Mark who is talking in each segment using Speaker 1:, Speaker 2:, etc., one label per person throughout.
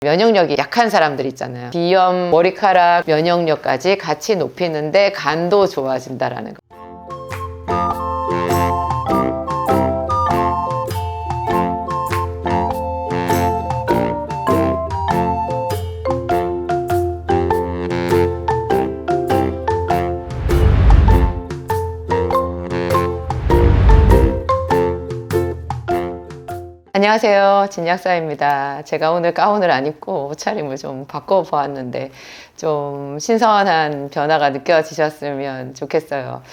Speaker 1: 면역력이 약한 사람들 있잖아요. 비염, 머리카락, 면역력까지 같이 높이는데 간도 좋아진다라는 거. 안녕하세요, 진약사입니다. 제가 오늘 가운을 안 입고 옷차림을 좀 바꿔보았는데 좀 신선한 변화가 느껴지셨으면 좋겠어요.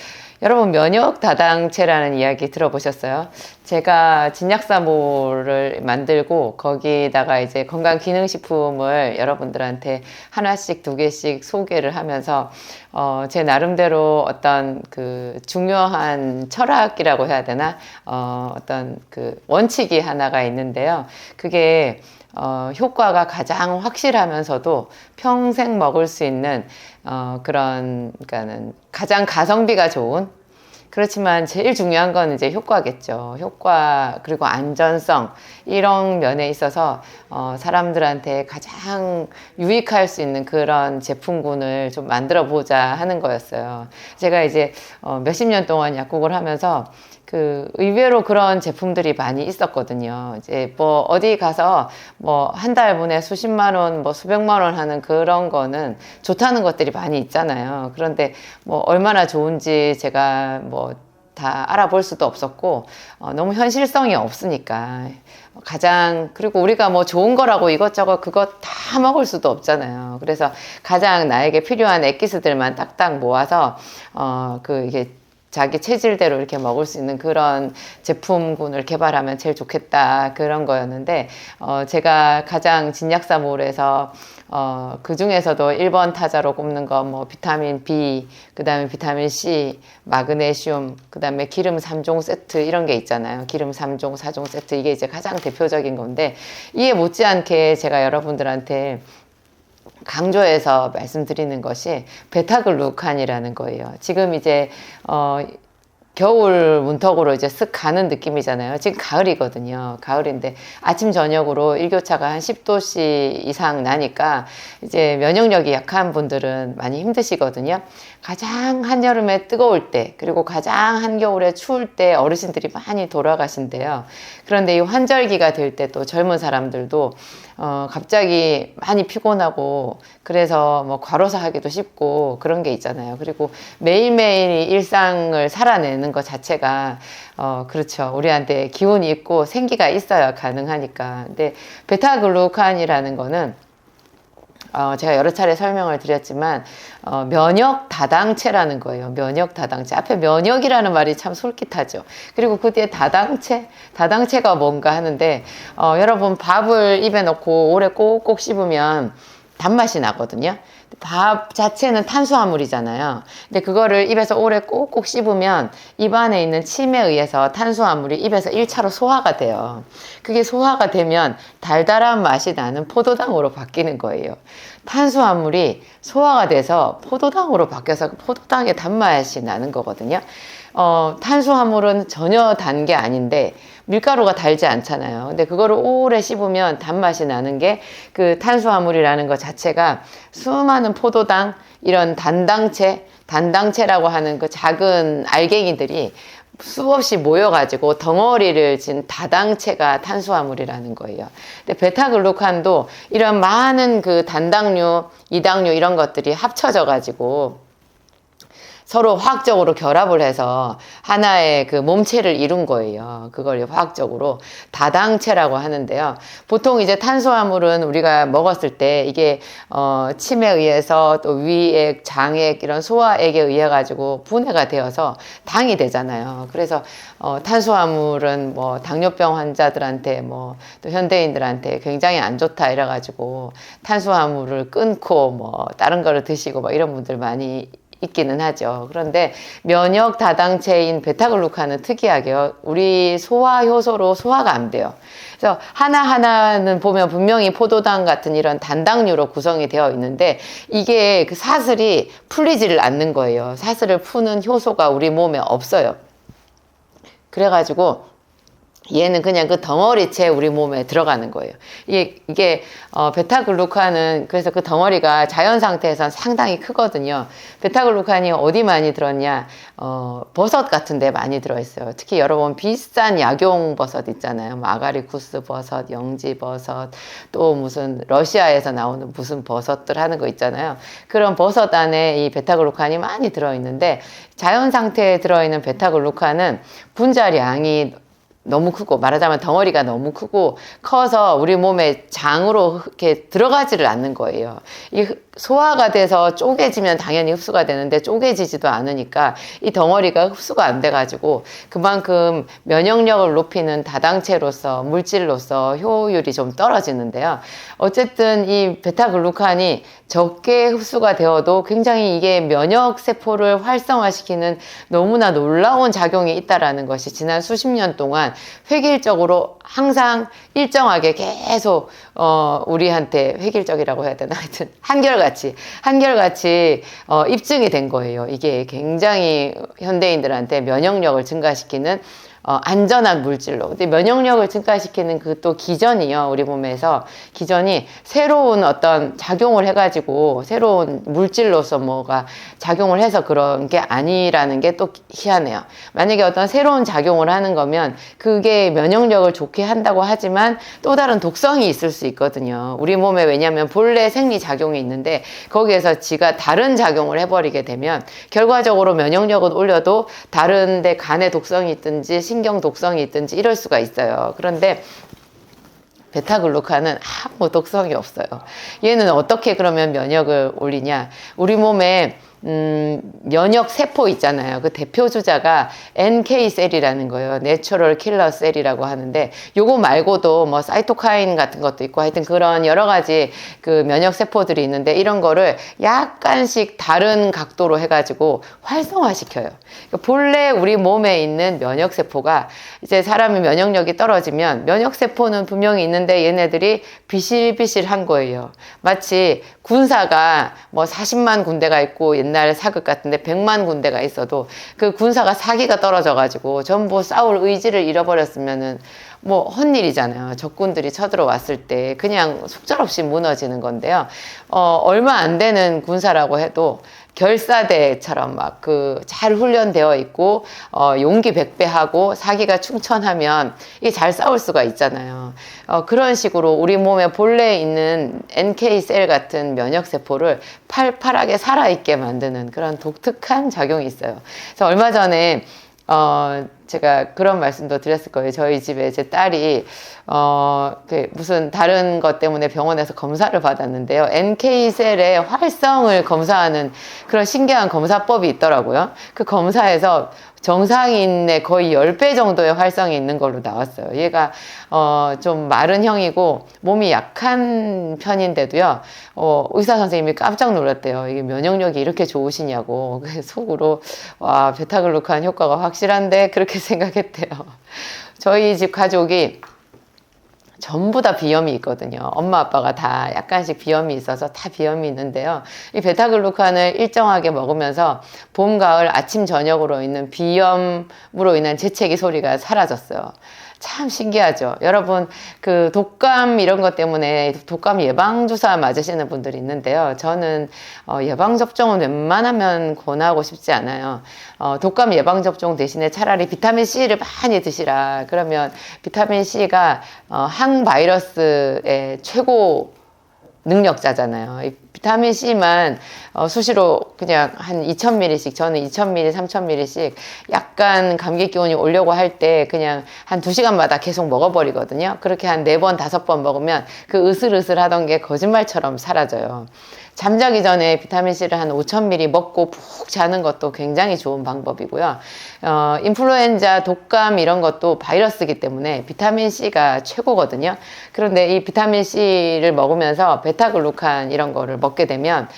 Speaker 1: 여러분, 면역 다당체라는 이야기 들어보셨어요? 제가 진약사몰을 만들고 거기다가 이제 건강기능식품을 여러분들한테 하나씩 두 개씩 소개를 하면서 제 나름대로 어떤 그 중요한 철학이라고 해야 되나? 어떤 그 원칙이 하나가 있는데요. 그게 효과가 가장 확실하면서도 평생 먹을 수 있는 그러니까는 가장 가성비가 좋은, 그렇지만 제일 중요한 건 이제 효과겠죠. 효과 그리고 안전성, 이런 면에 있어서 사람들한테 가장 유익할 수 있는 그런 제품군을 좀 만들어 보자 하는 거였어요. 제가 이제 몇십 년 동안 약국을 하면서 그 의외로 그런 제품들이 많이 있었거든요. 이제 뭐 어디 가서 뭐 한 달분에 수십만 원, 뭐 수백만 원 하는 그런 거는 좋다는 것들이 많이 있잖아요. 그런데 뭐 얼마나 좋은지 제가 뭐 다 알아볼 수도 없었고 너무 현실성이 없으니까 그리고 우리가 뭐 좋은 거라고 이것저것 그것 다 먹을 수도 없잖아요. 그래서 가장 나에게 필요한 엑기스들만 딱딱 모아서 이게 자기 체질대로 이렇게 먹을 수 있는 그런 제품군을 개발하면 제일 좋겠다, 그런 거였는데 제가 가장 진약사몰에서 그 중에서도 1번 타자로 꼽는 거 뭐 비타민 B, 그 다음에 비타민 C, 마그네슘, 그 다음에 기름 3종 세트, 이런 게 있잖아요. 기름 3종, 4종 세트, 이게 이제 가장 대표적인 건데, 이에 못지않게 제가 여러분들한테 강조해서 말씀드리는 것이 베타글루칸이라는 거예요. 지금 이제 겨울 문턱으로 이제 쓱 가는 느낌이잖아요. 지금 가을이거든요. 가을인데 아침 저녁으로 일교차가 한 10도씨 이상 나니까 이제 면역력이 약한 분들은 많이 힘드시거든요. 가장 한여름에 뜨거울 때, 그리고 가장 한겨울에 추울 때 어르신들이 많이 돌아가신대요. 그런데 이 환절기가 될 때 또 젊은 사람들도 갑자기 많이 피곤하고, 그래서 뭐 과로사 하기도 쉽고 그런 게 있잖아요. 그리고 매일매일 일상을 살아내는 것 자체가 그렇죠. 우리한테 기운이 있고 생기가 있어야 가능하니까. 근데 베타글루칸이라는 거는 제가 여러 차례 설명을 드렸지만 면역 다당체라는 거예요. 면역 다당체. 앞에 면역이라는 말이 참 솔깃하죠. 그리고 그 뒤에 다당체가 뭔가 하는데 여러분, 밥을 입에 넣고 오래 꼭꼭 씹으면 단맛이 나거든요. 밥 자체는 탄수화물이잖아요. 근데 그거를 입에서 오래 꼭꼭 씹으면 입 안에 있는 침에 의해서 탄수화물이 입에서 1차로 소화가 돼요. 그게 소화가 되면 달달한 맛이 나는 포도당으로 바뀌는 거예요. 탄수화물이 소화가 돼서 포도당으로 바뀌어서 포도당의 단맛이 나는 거거든요. 탄수화물은 전혀 단 게 아닌데 밀가루가 달지 않잖아요. 근데 그거를 오래 씹으면 단맛이 나는 게 그 탄수화물이라는 것 자체가 수많은 포도당, 이런 단당체라고 하는 그 작은 알갱이들이 수없이 모여가지고 덩어리를 진 다당체가 탄수화물이라는 거예요. 근데 베타글루칸도 이런 많은 그 단당류, 이당류 이런 것들이 합쳐져가지고 서로 화학적으로 결합을 해서 하나의 그 몸체를 이룬 거예요. 그걸 화학적으로 다당체라고 하는데요. 보통 이제 탄수화물은 우리가 먹었을 때 이게 침에 의해서 또 위액, 장액, 이런 소화액에 의해 가지고 분해가 되어서 당이 되잖아요. 그래서 탄수화물은 뭐 당뇨병 환자들한테 뭐 또 현대인들한테 굉장히 안 좋다 이래 가지고 탄수화물을 끊고 뭐 다른 거를 드시고 뭐 이런 분들 많이 있기는 하죠. 그런데 면역 다당체인 베타글루칸은 특이하게요, 우리 소화 효소로 소화가 안 돼요. 그래서 하나하나는 보면 분명히 포도당 같은 이런 단당류로 구성이 되어 있는데 이게 그 사슬이 풀리지를 않는 거예요. 사슬을 푸는 효소가 우리 몸에 없어요. 그래가지고 얘는 그냥 그 덩어리째 우리 몸에 들어가는 거예요. 이게 베타글루칸은 그래서 그 덩어리가 자연 상태에선 상당히 크거든요. 베타글루칸이 어디 많이 들었냐? 버섯 같은 데 많이 들어있어요. 특히 여러분 비싼 약용 버섯 있잖아요. 뭐 아가리쿠스 버섯, 영지 버섯, 또 무슨 러시아에서 나오는 무슨 버섯들 하는 거 있잖아요. 그런 버섯 안에 이 베타글루칸이 많이 들어있는데 자연 상태에 들어있는 베타글루칸은 분자량이 너무 크고, 말하자면 덩어리가 너무 크고 커서 우리 몸에 장으로 이렇게 들어가지를 않는 거예요. 이 소화가 돼서 쪼개지면 당연히 흡수가 되는데 쪼개지지도 않으니까 이 덩어리가 흡수가 안 돼가지고 그만큼 면역력을 높이는 다당체로서 물질로서 효율이 좀 떨어지는데요. 어쨌든 이 베타글루칸이 적게 흡수가 되어도 굉장히 이게 면역 세포를 활성화시키는 너무나 놀라운 작용이 있다라는 것이 지난 수십 년 동안 획일적으로 항상 일정하게 계속 우리한테 획일적이라고 해야 되나 하여튼 한결같이 입증이 된 거예요. 이게 굉장히 현대인들한테 면역력을 증가시키는 안전한 물질로. 근데 면역력을 증가시키는 그 또 기전이요. 우리 몸에서 기전이 새로운 어떤 작용을 해가지고 새로운 물질로서 뭐가 작용을 해서 그런 게 아니라는 게 또 희한해요. 만약에 어떤 새로운 작용을 하는 거면 그게 면역력을 좋게 한다고 하지만 또 다른 독성이 있을 수 있거든요. 우리 몸에 왜냐하면 본래 생리작용이 있는데 거기에서 지가 다른 작용을 해버리게 되면 결과적으로 면역력은 올려도 다른데 간에 독성이 있든지 신경 독성이 있든지 이럴 수가 있어요. 그런데 베타글루칸은 아무 독성이 없어요. 얘는 어떻게 그러면 면역을 올리냐? 우리 몸에 면역 세포 있잖아요. 그 대표 주자가 NK셀이라는 거예요. 내추럴 킬러 셀이라고 하는데 요거 말고도 뭐 사이토카인 같은 것도 있고 하여튼 그런 여러 가지 그 면역 세포들이 있는데 이런 거를 약간씩 다른 각도로 해가지고 활성화시켜요. 그러니까 본래 우리 몸에 있는 면역 세포가 이제 사람이 면역력이 떨어지면 면역 세포는 분명히 있는데 얘네들이 비실비실한 거예요. 마치 군사가 뭐 40만 군대가 있고 옛날 사극 같은데 100만 군대가 있어도 그 군사가 사기가 떨어져가지고 전부 싸울 의지를 잃어버렸으면은 뭐 헛일이잖아요. 적군들이 쳐들어왔을 때 그냥 속절없이 무너지는 건데요. 얼마 안 되는 군사라고 해도 결사대처럼 막 그 잘 훈련되어 있고 용기 백배하고 사기가 충천하면 이게 잘 싸울 수가 있잖아요. 그런 식으로 우리 몸에 본래 있는 NK셀 같은 면역세포를 팔팔하게 살아있게 만드는 그런 독특한 작용이 있어요. 그래서 얼마 전에 제가 그런 말씀도 드렸을 거예요. 저희 집에 제 딸이 무슨 다른 것 때문에 병원에서 검사를 받았는데요. NK셀의 활성을 검사하는 그런 신기한 검사법이 있더라고요. 그 검사에서 정상인의 거의 10배 정도의 활성이 있는 걸로 나왔어요. 얘가 좀 마른 형이고 몸이 약한 편인데도요. 의사 선생님이 깜짝 놀랐대요. 이게 면역력이 이렇게 좋으시냐고. 속으로 와, 베타글루칸 효과가 확실한데 그렇게 생각했대요. 저희 집 가족이 전부 다 비염이 있거든요. 엄마 아빠가 다 약간씩 비염이 있어서 다 비염이 있는데요. 이 베타글루칸을 일정하게 먹으면서 봄, 가을, 아침, 저녁으로 있는 비염으로 인한 재채기 소리가 사라졌어요. 참 신기하죠. 여러분 그 독감 이런 것 때문에 독감 예방주사 맞으시는 분들이 있는데요. 저는 예방접종은 웬만하면 권하고 싶지 않아요. 독감 예방접종 대신에 차라리 비타민C를 많이 드시라. 그러면 비타민C가 항바이러스의 최고 능력자잖아요. 이 비타민C만 수시로 그냥 한 2000ml씩, 저는 2000ml, 3000ml씩 약간 감기 기운이 오려고 할 때 그냥 한 2시간마다 계속 먹어버리거든요. 그렇게 한 4번, 5번 먹으면 그 으슬으슬 하던 게 거짓말처럼 사라져요. 잠자기 전에 비타민C를 한 5000ml 먹고 푹 자는 것도 굉장히 좋은 방법이고요. 인플루엔자, 독감 이런 것도 바이러스이기 때문에 비타민C가 최고거든요. 그런데 이 비타민C를 먹으면서 베타글루칸 이런 거를 먹게 되면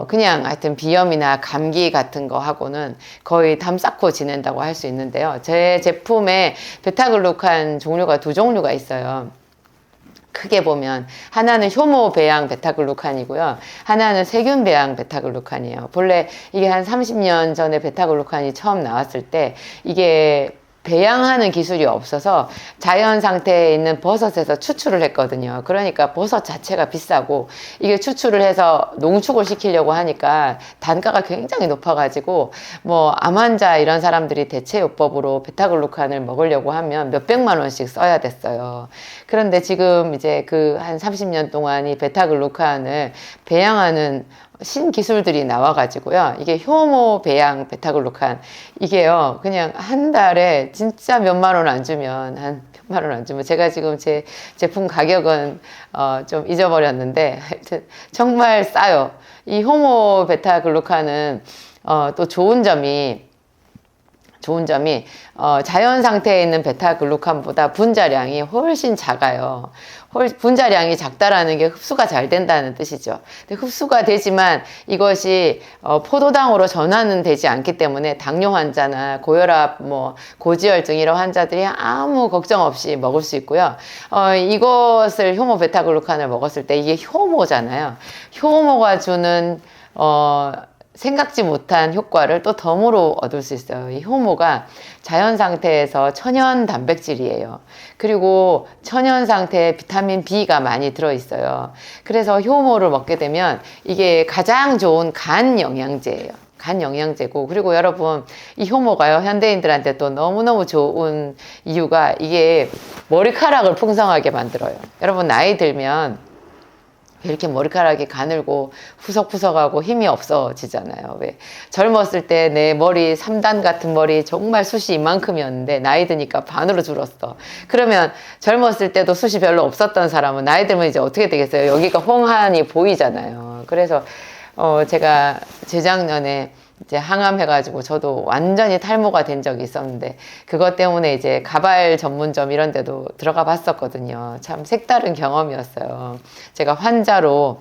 Speaker 1: 그냥 하여튼 비염이나 감기 같은 거 하고는 거의 담 쌓고 지낸다고 할 수 있는데요. 제 제품에 베타글루칸 종류가 2종류가 있어요. 크게 보면 하나는 효모 배양 베타글루칸이고요. 하나는 세균 배양 베타글루칸이에요. 본래 이게 한 30년 전에 베타글루칸이 처음 나왔을 때 이게 배양하는 기술이 없어서 자연 상태에 있는 버섯에서 추출을 했거든요. 그러니까 버섯 자체가 비싸고 이게 추출을 해서 농축을 시키려고 하니까 단가가 굉장히 높아가지고 뭐 암 환자 이런 사람들이 대체요법으로 베타글루칸을 먹으려고 하면 몇백만 원씩 써야 됐어요. 그런데 지금 이제 그 한 30년 동안 이 베타글루칸을 배양하는 신기술들이 나와가지고요. 이게 효모 배양 베타글루칸 이게요. 그냥 한 달에 진짜 몇만 원 안 주면 한 몇만 원 안 주면 제가 지금 제 제품 가격은 좀 잊어버렸는데 하여튼 정말 싸요. 이 효모 베타글루칸은 또 좋은 점이 자연 상태에 있는 베타글루칸보다 분자량이 훨씬 작아요. 분자량이 작다라는 게 흡수가 잘 된다는 뜻이죠. 근데 흡수가 되지만 이것이 포도당으로 전환은 되지 않기 때문에 당뇨 환자나 고혈압, 뭐 고지혈증 이런 환자들이 아무 걱정 없이 먹을 수 있고요. 이것을 효모 베타글루칸을 먹었을 때 이게 효모잖아요. 효모가 주는 생각지 못한 효과를 또 덤으로 얻을 수 있어요. 이 효모가 자연 상태에서 천연 단백질이에요. 그리고 천연 상태에 비타민 B가 많이 들어있어요. 그래서 효모를 먹게 되면 이게 가장 좋은 간 영양제예요. 간 영양제고, 그리고 여러분 이 효모가요 현대인들한테 또 너무너무 좋은 이유가 이게 머리카락을 풍성하게 만들어요. 여러분 나이 들면 이렇게 머리카락이 가늘고 푸석푸석하고 힘이 없어지잖아요. 왜? 젊었을 때 내 머리 3단 같은 머리 정말 숱이 이만큼이었는데 나이 드니까 반으로 줄었어. 그러면 젊었을 때도 숱이 별로 없었던 사람은 나이 들면 이제 어떻게 되겠어요? 여기가 홍한이 보이잖아요. 그래서 제가 재작년에 이제 항암해가지고 저도 완전히 탈모가 된 적이 있었는데 그것 때문에 이제 가발 전문점 이런 데도 들어가 봤었거든요. 참 색다른 경험이었어요. 제가 환자로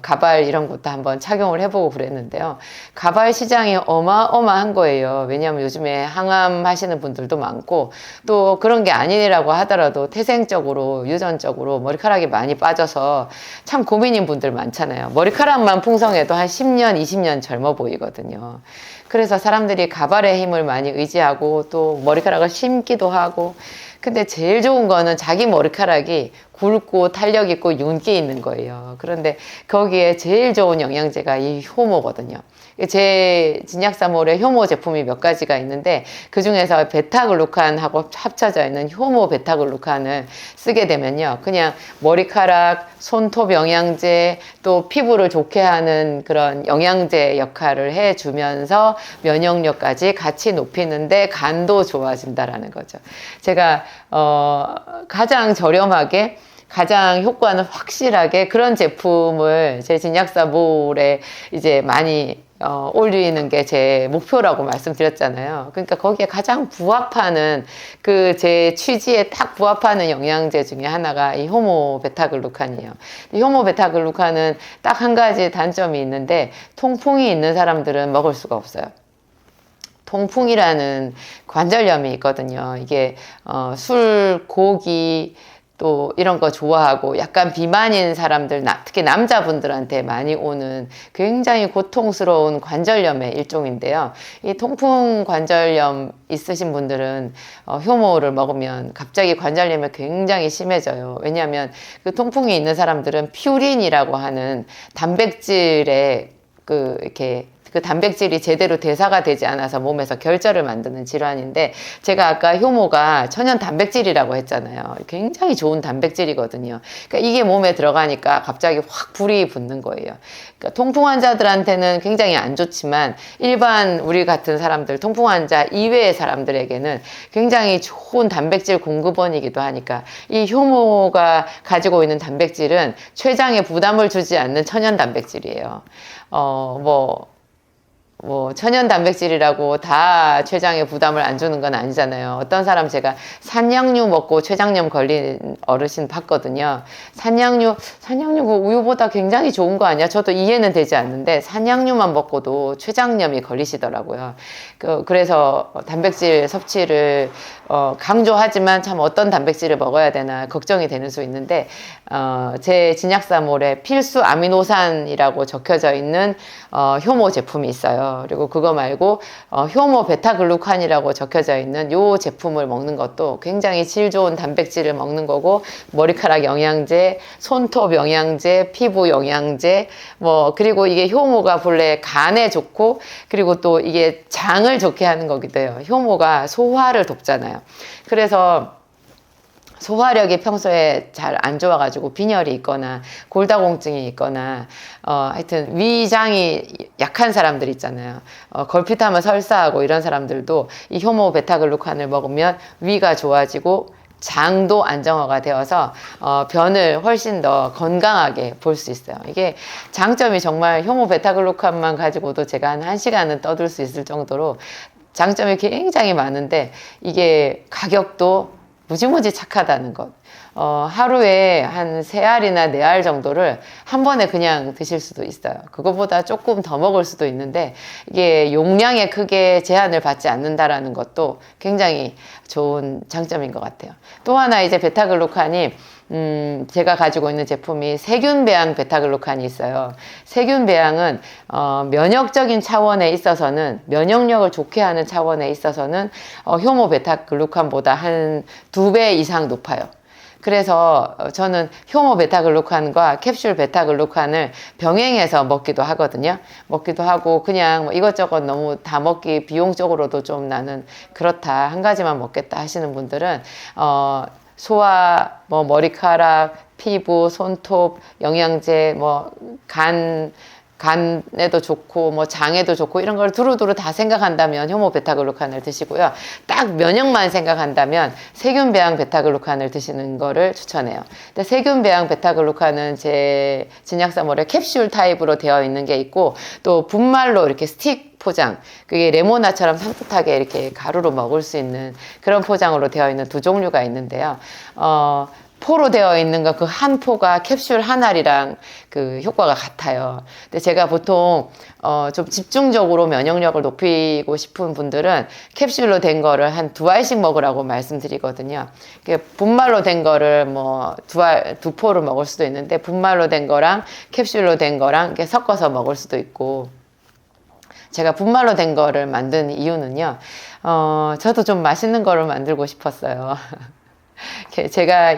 Speaker 1: 가발 이런 것도 한번 착용을 해보고 그랬는데요. 가발 시장이 어마어마한 거예요. 왜냐하면 요즘에 항암 하시는 분들도 많고 또 그런 게 아니라고 하더라도 태생적으로 유전적으로 머리카락이 많이 빠져서 참 고민인 분들 많잖아요. 머리카락만 풍성해도 한 10년, 20년 젊어 보이거든요. 그래서 사람들이 가발의 힘을 많이 의지하고 또 머리카락을 심기도 하고 근데 제일 좋은 거는 자기 머리카락이 굵고 탄력 있고 윤기 있는 거예요. 그런데 거기에 제일 좋은 영양제가 이 효모거든요. 제 진약사몰에 효모 제품이 몇 가지가 있는데 그 중에서 베타글루칸하고 합쳐져 있는 효모 베타글루칸을 쓰게 되면요. 그냥 머리카락, 손톱 영양제, 또 피부를 좋게 하는 그런 영양제 역할을 해주면서 면역력까지 같이 높이는데 간도 좋아진다라는 거죠. 제가 가장 저렴하게 가장 효과는 확실하게 그런 제품을 제 진약사몰에 이제 많이 올리는 게 제 목표라고 말씀드렸잖아요. 그러니까 거기에 가장 부합하는 그 제 취지에 딱 부합하는 영양제 중에 하나가 이 효모 베타글루칸이에요. 이 효모 베타글루칸은 딱 한 가지 단점이 있는데 통풍이 있는 사람들은 먹을 수가 없어요. 통풍이라는 관절염이 있거든요. 이게 술, 고기 또 이런 거 좋아하고 약간 비만인 사람들, 특히 남자분들한테 많이 오는 굉장히 고통스러운 관절염의 일종인데요. 이 통풍 관절염 있으신 분들은 효모를 먹으면 갑자기 관절염이 굉장히 심해져요. 왜냐하면 그 통풍이 있는 사람들은 퓨린이라고 하는 단백질의 이렇게 그 단백질이 제대로 대사가 되지 않아서 몸에서 결절을 만드는 질환인데 제가 아까 효모가 천연 단백질이라고 했잖아요. 굉장히 좋은 단백질이거든요. 그러니까 이게 몸에 들어가니까 갑자기 확 불이 붙는 거예요. 그러니까 통풍 환자들한테는 굉장히 안 좋지만 일반 우리 같은 사람들, 통풍 환자 이외의 사람들에게는 굉장히 좋은 단백질 공급원이기도 하니까 이 효모가 가지고 있는 단백질은 췌장에 부담을 주지 않는 천연 단백질이에요. 천연 단백질이라고 다 췌장에 부담을 안 주는 건 아니잖아요. 어떤 사람 제가 산양류 먹고 췌장염 걸린 어르신 봤거든요. 산양류 그 우유보다 굉장히 좋은 거 아니야? 저도 이해는 되지 않는데 산양류만 먹고도 췌장염이 걸리시더라고요. 그래서 단백질 섭취를 강조하지만 참 어떤 단백질을 먹어야 되나 걱정이 되는 수 있는데 제 진약사몰에 필수 아미노산이라고 적혀져 있는 효모 제품이 있어요. 있어요. 그리고 그거 말고 효모 베타글루칸이라고 적혀져 있는 요 제품을 먹는 것도 굉장히 질 좋은 단백질을 먹는 거고, 머리카락 영양제, 손톱 영양제, 피부 영양제, 뭐 그리고 이게 효모가 본래 간에 좋고, 그리고 또 이게 장을 좋게 하는 거기도 해요. 효모가 소화를 돕잖아요. 그래서 소화력이 평소에 잘 안 좋아가지고 빈혈이 있거나 골다공증이 있거나 하여튼 위장이 약한 사람들 있잖아요. 걸핏하면 설사하고 이런 사람들도 이 효모 베타글루칸을 먹으면 위가 좋아지고 장도 안정화가 되어서 변을 훨씬 더 건강하게 볼 수 있어요. 이게 장점이 정말 효모 베타글루칸만 가지고도 제가 한 1시간은 떠들 수 있을 정도로 장점이 굉장히 많은데, 이게 가격도 무지무지 착하다는 것. 하루에 한 3알이나 4알 정도를 한 번에 그냥 드실 수도 있어요. 그거보다 조금 더 먹을 수도 있는데, 이게 용량에 크게 제한을 받지 않는다라는 것도 굉장히 좋은 장점인 것 같아요. 또 하나 이제 베타글루칸이 제가 가지고 있는 제품이 세균배양 베타글루칸이 있어요. 세균배양은 면역적인 차원에 있어서는, 면역력을 좋게 하는 차원에 있어서는 효모 베타글루칸보다 한 2배 이상 높아요. 그래서 저는 효모 베타글루칸과 캡슐 베타글루칸을 병행해서 먹기도 하거든요. 먹기도 하고, 그냥 뭐 이것저것 너무 다 먹기 비용적으로도 좀 나는 그렇다, 한 가지만 먹겠다 하시는 분들은 소화, 뭐 머리카락, 피부, 손톱, 영양제, 뭐 간에도 좋고 뭐 장에도 좋고 이런 걸 두루두루 다 생각한다면 효모 베타글루칸을 드시고요. 딱 면역만 생각한다면 세균배양 베타글루칸을 드시는 거를 추천해요. 근데 세균배양 베타글루칸은 제 진약사몰에 캡슐 타입으로 되어 있는 게 있고, 또 분말로 이렇게 스틱 포장, 그게 레모나처럼 산뜻하게 이렇게 가루로 먹을 수 있는 그런 포장으로 되어 있는 두 종류가 있는데요. 포로 되어 있는 거 그 한 포가 캡슐 한 알이랑 그 효과가 같아요. 근데 제가 보통 좀 집중적으로 면역력을 높이고 싶은 분들은 캡슐로 된 거를 한 2알씩 먹으라고 말씀드리거든요. 분말로 된 거를 뭐 2포를 먹을 수도 있는데, 분말로 된 거랑 캡슐로 된 거랑 이렇게 섞어서 먹을 수도 있고, 제가 분말로 된 거를 만든 이유는요, 저도 좀 맛있는 거를 만들고 싶었어요. 제가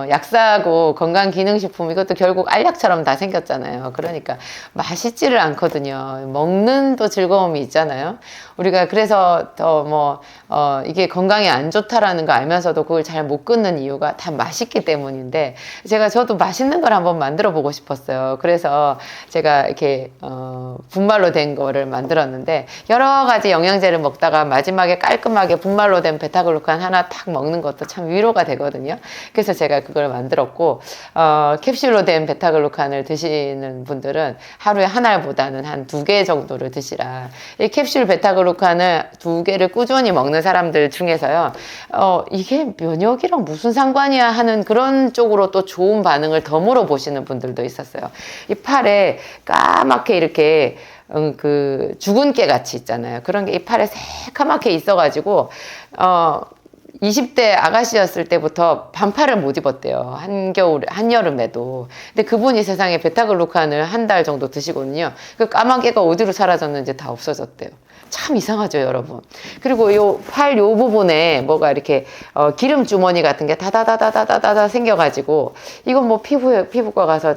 Speaker 1: 약사하고 건강기능식품, 이것도 결국 알약처럼 다 생겼잖아요. 그러니까 맛있지를 않거든요. 먹는 또 즐거움이 있잖아요. 우리가 그래서 더 이게 건강에 안 좋다라는 거 알면서도 그걸 잘 못 끊는 이유가 다 맛있기 때문인데, 저도 맛있는 걸 한번 만들어 보고 싶었어요. 그래서 제가 이렇게 분말로 된 거를 만들었는데, 여러 가지 영양제를 먹다가 마지막에 깔끔하게 분말로 된 베타글루칸 하나 탁 먹는 것도 참 위로가 되거든요. 그래서 제가 그걸 만들었고, 캡슐로 된 베타글루칸을 드시는 분들은 하루에 한 알보다는 한 2개 정도를 드시라. 이 캡슐 베타글루칸을 2개를 꾸준히 먹는 사람들 중에서요, 이게 면역이랑 무슨 상관이야 하는 그런 쪽으로 또 좋은 반응을 더 물어보시는 분들도 있었어요. 이 팔에 까맣게 이렇게 그 죽은 깨 같이 있잖아요. 그런 게 이 팔에 새카맣게 있어가지고 20대 아가씨였을 때부터 반팔을 못 입었대요. 한여름에도. 근데 그분이 세상에 베타글루칸을 한 달 정도 드시거든요. 그 까만 깨가 어디로 사라졌는지 다 없어졌대요. 참 이상하죠, 여러분. 그리고 팔 요 부분에 뭐가 이렇게 기름 주머니 같은 게 다다다다다다다 생겨가지고, 이건 뭐 피부과 가서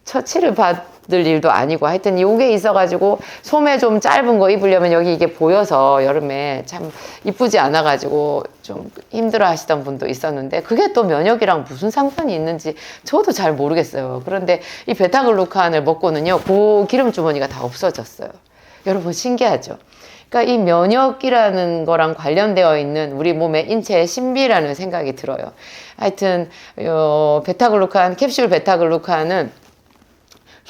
Speaker 1: 처치를 받을 일도 아니고, 하여튼 요게 있어가지고 소매 좀 짧은 거 입으려면 여기 이게 보여서 여름에 참 이쁘지 않아가지고 좀 힘들어 하시던 분도 있었는데, 그게 또 면역이랑 무슨 상관이 있는지 저도 잘 모르겠어요. 그런데 이 베타글루칸을 먹고는요, 그 기름 주머니가 다 없어졌어요. 여러분 신기하죠? 그러니까 이 면역이라는 거랑 관련되어 있는 우리 몸의 인체의 신비라는 생각이 들어요. 하여튼 베타글루칸, 캡슐 베타글루칸은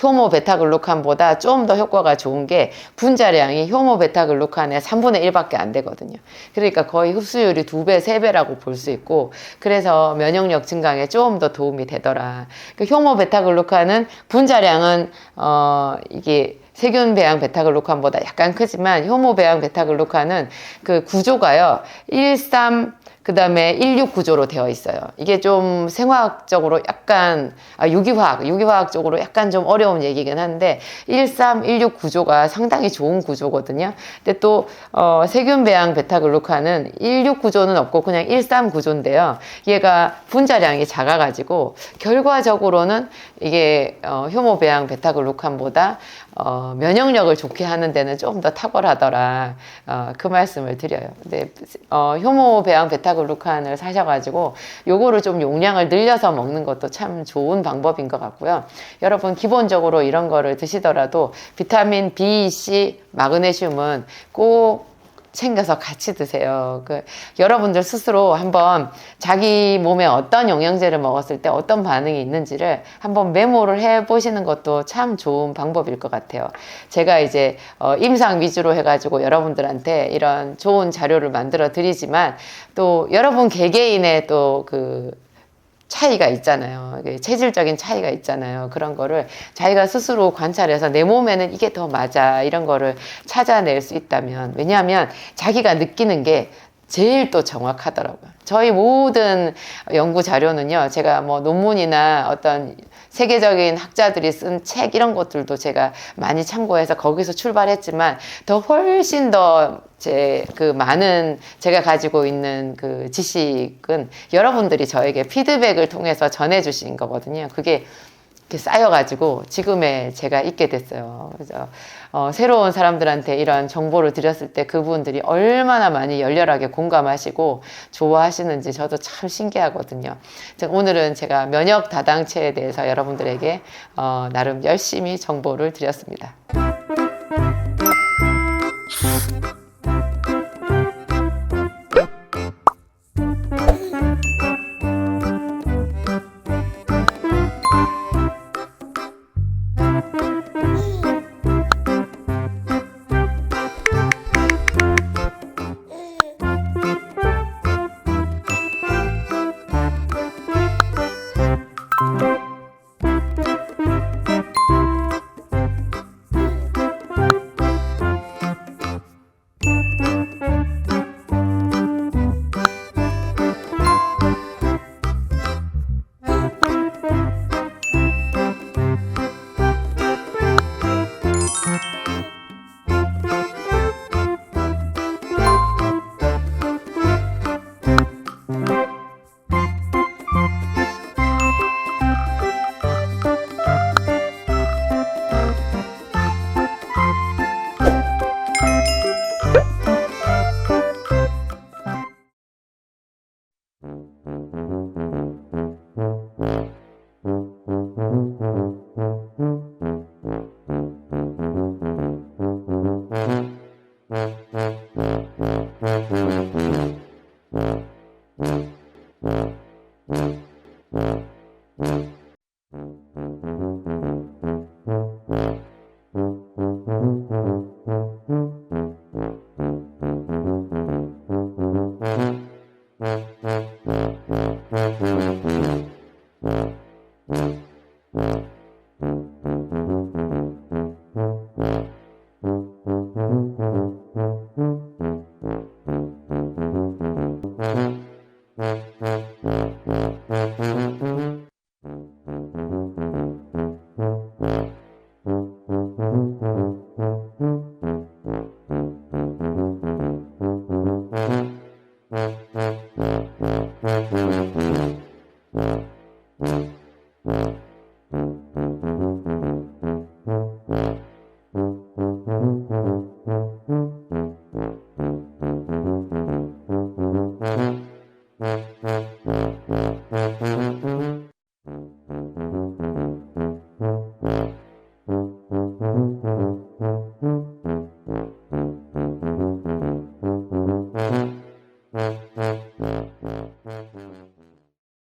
Speaker 1: 효모 베타글루칸보다 좀 더 효과가 좋은 게, 분자량이 효모 베타글루칸의 3분의 1밖에 안 되거든요. 그러니까 거의 흡수율이 2배, 3배라고 볼 수 있고, 그래서 면역력 증강에 좀 더 도움이 되더라. 효모 베타글루칸은 분자량은 이게 세균 배양 베타글루칸보다 약간 크지만, 효모 배양 베타글루칸은 그 구조가요, 1,3 그 다음에 16 구조로 되어 있어요. 이게 좀 생화학적으로 약간, 유기화학 쪽으로 약간 좀 어려운 얘기긴 한데, 13, 16 구조가 상당히 좋은 구조거든요. 근데 또, 세균 배양 베타글루칸은 16 구조는 없고 그냥 13 구조인데요. 얘가 분자량이 작아가지고, 결과적으로는 이게, 효모 배양 베타글루칸보다 면역력을 좋게 하는 데는 좀 더 탁월하더라. 그 말씀을 드려요. 근데, 효모 배양 베타글루칸을 사셔가지고, 요거를 좀 용량을 늘려서 먹는 것도 참 좋은 방법인 것 같고요. 여러분, 기본적으로 이런 거를 드시더라도 비타민 B, C, 마그네슘은 꼭 챙겨서 같이 드세요. 여러분들 스스로 한번 자기 몸에 어떤 영양제를 먹었을 때 어떤 반응이 있는지를 한번 메모를 해 보시는 것도 참 좋은 방법일 것 같아요. 제가 이제 임상 위주로 해가지고 여러분들한테 이런 좋은 자료를 만들어 드리지만 또 여러분 개개인의 또 차이가 있잖아요. 체질적인 차이가 있잖아요. 그런 거를 자기가 스스로 관찰해서 내 몸에는 이게 더 맞아. 이런 거를 찾아낼 수 있다면. 왜냐하면 자기가 느끼는 게 제일 또 정확하더라고요. 저희 모든 연구 자료는요, 제가 뭐 논문이나 어떤 세계적인 학자들이 쓴 책 이런 것들도 제가 많이 참고해서 거기서 출발했지만 더 훨씬 더 많은 제가 가지고 있는 지식은 여러분들이 저에게 피드백을 통해서 전해주신 거거든요. 그게 이렇게 쌓여가지고 지금의 제가 있게 됐어요. 그래서 새로운 사람들한테 이런 정보를 드렸을 때 그분들이 얼마나 많이 열렬하게 공감하시고 좋아하시는지 저도 참 신기하거든요. 오늘은 제가 면역 다당체에 대해서 여러분들에게 나름 열심히 정보를 드렸습니다.